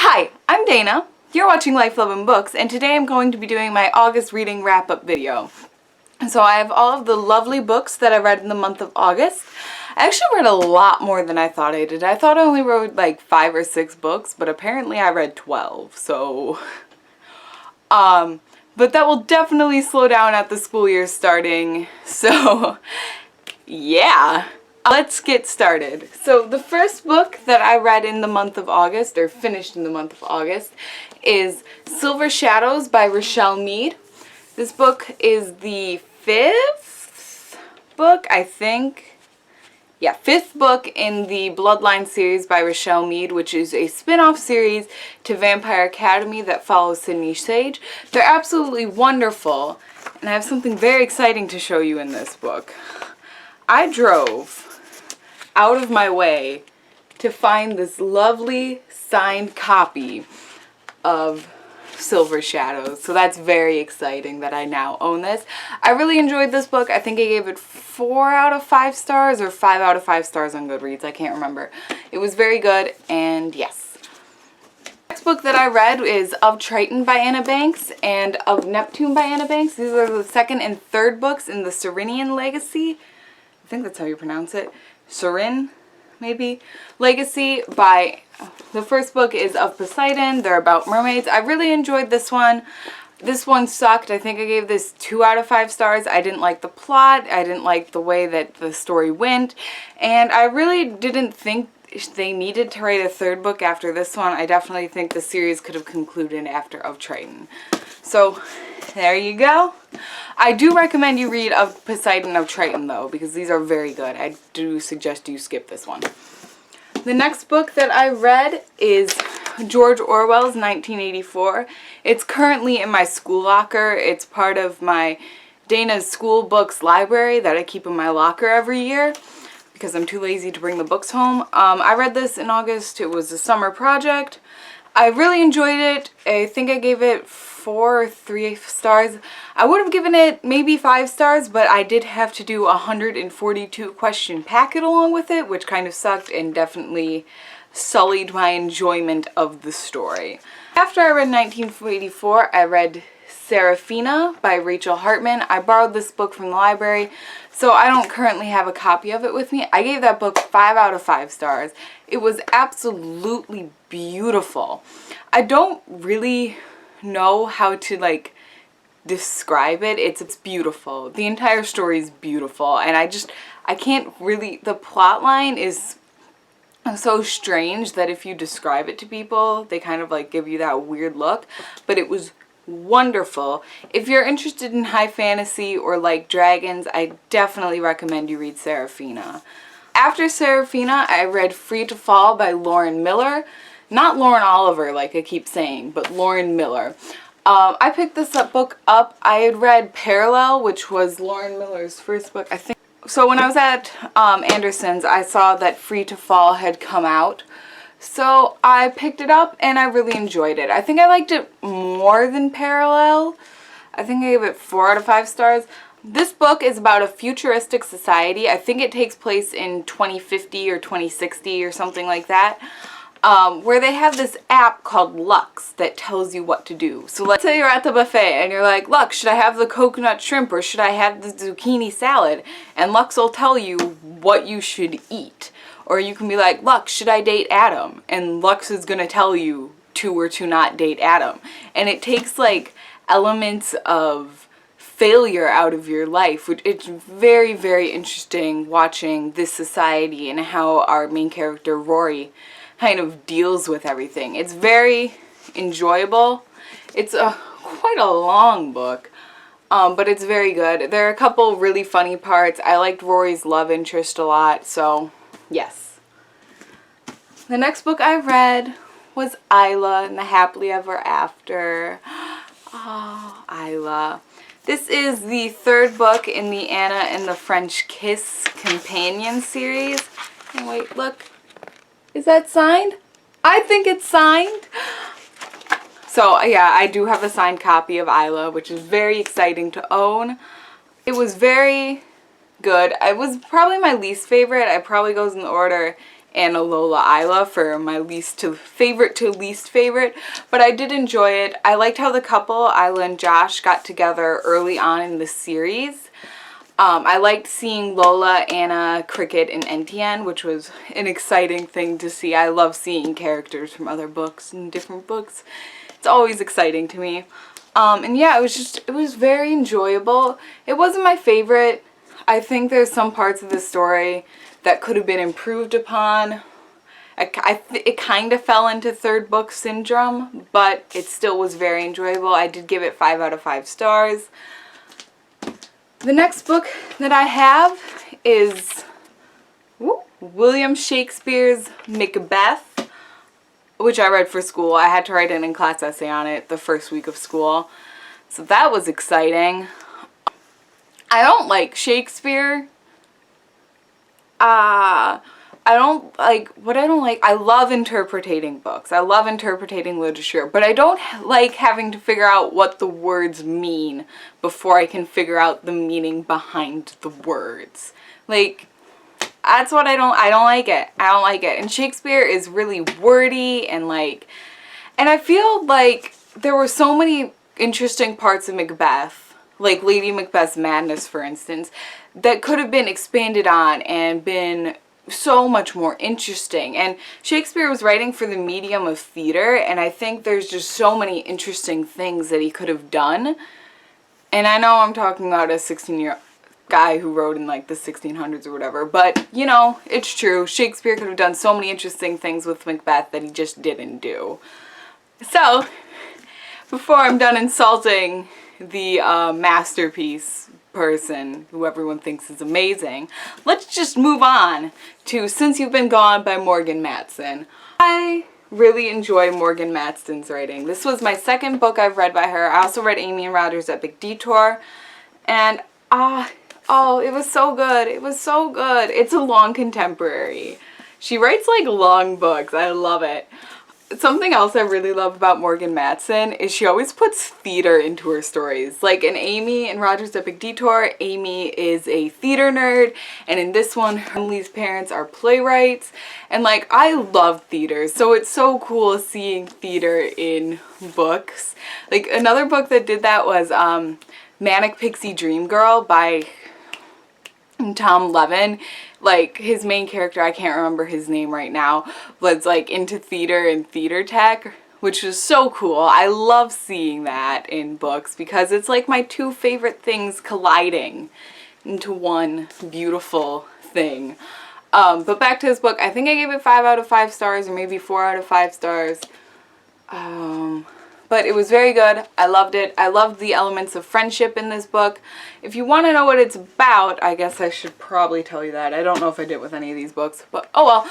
Hi, I'm Dana. You're watching Life, Love, and Books, and today I'm going to be doing my August reading wrap-up video. So I have all of the lovely books that I read in the month of August. I actually read a lot more than I thought I did. I thought I only wrote like 5 or 6 books, but apparently I read 12, so... But that will definitely slow down at the school year starting, so yeah. Let's get started. So the first book that I read in the month of August, or finished in the month of August, is Silver Shadows by Rochelle Mead. This book is the 5th book, I think. Yeah, 5th book in the Bloodline series by Rochelle Mead, which is a spin-off series to Vampire Academy that follows Sydney Sage. They're absolutely wonderful, and I have something very exciting to show you in this book. I drove out of my way to find this lovely signed copy of Silver Shadows, so that's very exciting that I now own this. I really enjoyed this book. I think I gave it 4 out of 5 stars or 5 out of 5 stars on Goodreads. I can't remember. It was very good, and yes. The next book that I read is Of Triton by Anna Banks and Of Neptune by Anna Banks. These are the 2nd and 3rd books in the Cyrenian Legacy. I think that's how you pronounce it. Cyrin, maybe? Legacy by... The first book is Of Poseidon. They're about mermaids. I really enjoyed this one. This one sucked. I think I gave this 2 out of 5 stars. I didn't like the plot. I didn't like the way that the story went. And I really didn't think they needed to write a 3rd book after this one. I definitely think the series could have concluded after Of Triton. So, there you go. I do recommend you read Of Poseidon of Triton, though, because these are very good. I do suggest you skip this one. The next book that I read is George Orwell's 1984. It's currently in my school locker. It's part of my Dana's School Books library that I keep in my locker every year because I'm too lazy to bring the books home. I read this in August. It was a summer project. I really enjoyed it. I think I gave it 4 or 3 stars. I would have given it maybe 5 stars, but I did have to do a 142 question packet along with it, which kind of sucked and definitely sullied my enjoyment of the story. After I read 1984, I read Serafina by Rachel Hartman. I borrowed this book from the library, so I don't currently have a copy of it with me. I gave that book 5 out of 5 stars. It was absolutely beautiful. I don't really know how to like describe it. It's beautiful. The entire story is beautiful, and I can't really, the plot line is so strange that if you describe it to people, they kind of like give you that weird look, but it was wonderful. If you're interested in high fantasy or like dragons, I definitely recommend you read Serafina. After Serafina, I read Free to Fall by Lauren Miller. Not Lauren Oliver, like I keep saying, but Lauren Miller. I picked this book up. I had read Parallel, which was Lauren Miller's first book, I think. So when I was at Anderson's, I saw that Free to Fall had come out. So I picked it up and I really enjoyed it. I think I liked it more than Parallel. I think I gave it 4 out of 5 stars. This book is about a futuristic society. I think it takes place in 2050 or 2060 or something like that. Where they have this app called Lux that tells you what to do. So let's say you're at the buffet and you're like, Lux, should I have the coconut shrimp or should I have the zucchini salad? And Lux will tell you what you should eat. Or you can be like, Lux, should I date Adam? And Lux is going to tell you to or to not date Adam. And it takes like elements of failure out of your life. It's very, very interesting watching this society and how our main character, Rory, kind of deals with everything. It's very enjoyable. It's quite a long book, but it's very good. There are a couple really funny parts. I liked Rory's love interest a lot, so yes. The next book I read was Isla and the Happily Ever After. Oh, Isla. This is the 3rd book in the Anna and the French Kiss companion series. And wait, look. Is that signed? I think it's signed. So yeah, I do have a signed copy of Isla, which is very exciting to own. It was very good. It was probably my least favorite. It probably goes in the order Anna Lola Isla for my least to favorite to least favorite, but I did enjoy it. I liked how the couple, Isla and Josh, got together early on in the series. I liked seeing Lola, Anna, Cricket, and Entienne, which was an exciting thing to see. I love seeing characters from other books and different books. It's always exciting to me. And yeah, it was very enjoyable. It wasn't my favorite. I think there's some parts of the story that could have been improved upon. It kind of fell into third book syndrome, but it still was very enjoyable. I did give it 5 out of 5 stars. The next book that I have is William Shakespeare's Macbeth, which I read for school. I had to write an in-class essay on it the first week of school, so that was exciting. I don't like Shakespeare. I love interpreting books. I love interpreting literature, but I don't like having to figure out what the words mean before I can figure out the meaning behind the words. Like, that's what I don't like it. I don't like it. And Shakespeare is really wordy and I feel like there were so many interesting parts of Macbeth, like Lady Macbeth's madness, for instance, that could have been expanded on and been so much more interesting. And Shakespeare was writing for the medium of theater, and I think there's just so many interesting things that he could have done. And I know I'm talking about a 16-year guy who wrote in like the 1600s or whatever, but you know, it's true. Shakespeare could have done so many interesting things with Macbeth that he just didn't do. So, before I'm done insulting the masterpiece person who everyone thinks is amazing, let's just move on to Since You've Been Gone by Morgan Matson. I really enjoy Morgan Matson's writing. This was my second book I've read by her. I also read Amy and Roger's Epic Detour, and oh, it was so good. It was so good. It's a long contemporary. She writes like long books. I love it. Something else I really love about Morgan Matson is she always puts theater into her stories. Like in Amy and Roger's Epic Detour, Amy is a theater nerd, and in this one, Emily's parents are playwrights. And like, I love theater, so it's so cool seeing theater in books. Like another book that did that was Manic Pixie Dream Girl by Tom Levin. Like his main character, I can't remember his name right now, was like into theater and theater tech, which was so cool. I love seeing that in books because it's like my two favorite things colliding into one beautiful thing. But back to this book, I think I gave it 5 out of 5 stars or maybe 4 out of 5 stars. But it was very good. I loved it. I loved the elements of friendship in this book. If you want to know what it's about, I guess I should probably tell you that. I don't know if I did with any of these books, but oh well.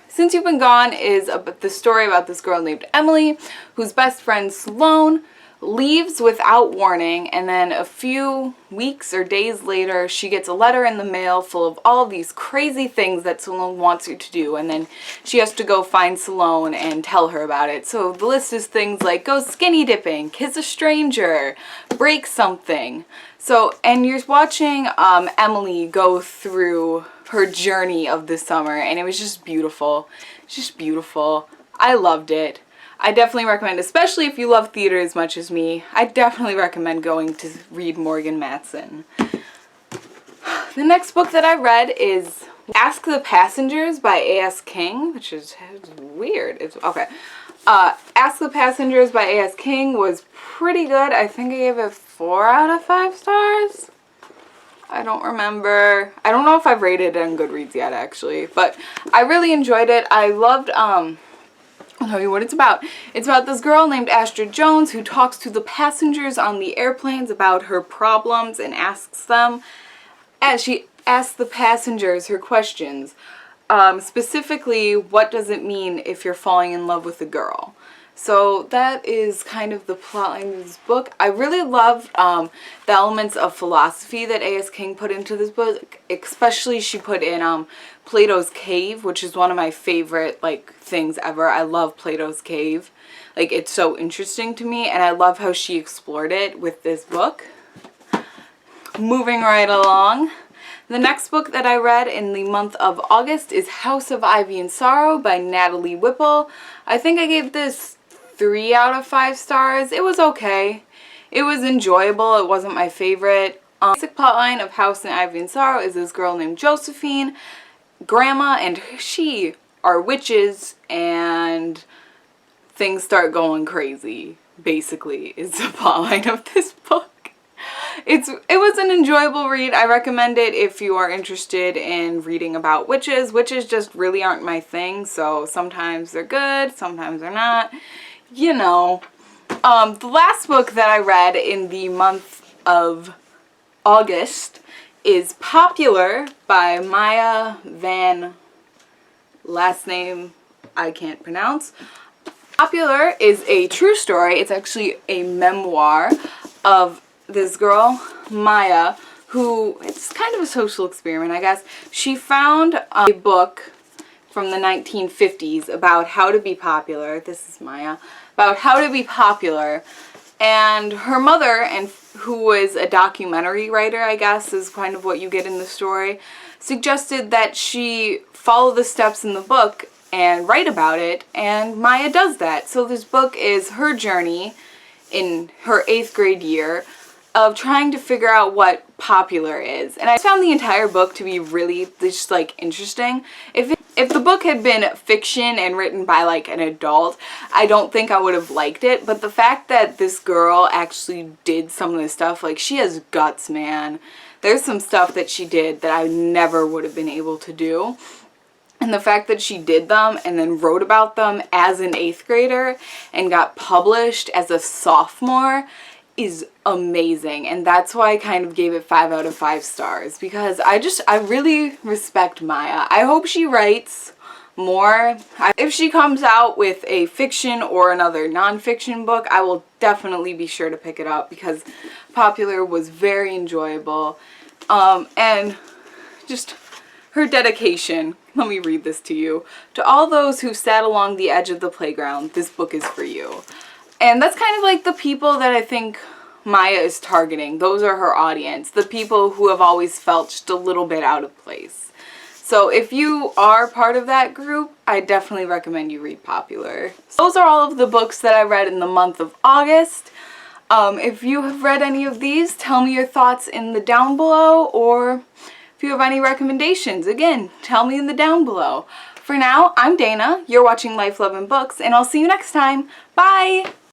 Since You've Been Gone is the story about this girl named Emily, whose best friend Sloane leaves without warning, and then a few weeks or days later she gets a letter in the mail full of all of these crazy things that Sloane wants her to do, and then she has to go find Sloane and tell her about it. So the list is things like go skinny dipping, kiss a stranger, break something. So, and you're watching Emily go through her journey of the summer, and it was just beautiful. Just beautiful. I loved it. I definitely recommend, especially if you love theater as much as me, I definitely recommend going to read Morgan Matson. The next book that I read is Ask the Passengers by A.S. King, which is weird. Okay. Ask the Passengers by A.S. King was pretty good. I think I gave it 4 out of 5 stars. I don't remember. I don't know if I've rated it on Goodreads yet, actually, but I really enjoyed it. I loved, I'll tell you what it's about. It's about this girl named Astrid Jones who talks to the passengers on the airplanes about her problems and asks them, as she asks the passengers her questions. Specifically, what does it mean if you're falling in love with a girl? So that is kind of the plotline of this book. I really loved the elements of philosophy that A.S. King put into this book. Especially she put in Plato's Cave, which is one of my favorite things ever. I love Plato's Cave. It's so interesting to me, and I love how she explored it with this book. Moving right along. The next book that I read in the month of August is House of Ivy and Sorrow by Natalie Whipple. I think I gave this 3 out of 5 stars. It was okay. It was enjoyable. It wasn't my favorite. The basic plotline of House and Ivy and Sorrow is this girl named Josephine. Grandma and she are witches and things start going crazy, basically, is the plotline of this book. It was an enjoyable read. I recommend it if you are interested in reading about witches. Witches just really aren't my thing, so sometimes they're good, sometimes they're not. You know. The last book that I read in the month of August is Popular by Maya Van, last name I can't pronounce. Popular is a true story. It's actually a memoir of this girl, Maya, who, it's kind of a social experiment, I guess. She found a book from the 1950s about how to be popular. This is Maya. About how to be popular. And her mother, and who was a documentary writer, I guess, is kind of what you get in the story, suggested that she follow the steps in the book and write about it, and Maya does that. So this book is her journey in her 8th grade year of trying to figure out what popular is. And I found the entire book to be really just like interesting. If the book had been fiction and written by like an adult, I don't think I would have liked it. But the fact that this girl actually did some of this stuff, like, she has guts, man. There's some stuff that she did that I never would have been able to do. And the fact that she did them and then wrote about them as an 8th grader and got published as a sophomore is amazing. And that's why I kind of gave it 5 out of 5 stars, because I really respect Maya. I hope she writes more. If she comes out with a fiction or another non-fiction book, I will definitely be sure to pick it up, because Popular was very enjoyable. And just her dedication. Let me read this to you. To all those who sat along the edge of the playground, this book is for you. And that's kind of like the people that I think Maya is targeting. Those are her audience. The people who have always felt just a little bit out of place. So if you are part of that group, I definitely recommend you read Popular. Those are all of the books that I read in the month of August. If you have read any of these, tell me your thoughts in the down below, or if you have any recommendations, again, tell me in the down below. For now, I'm Dana, you're watching Life, Love, and Books, and I'll see you next time. Bye!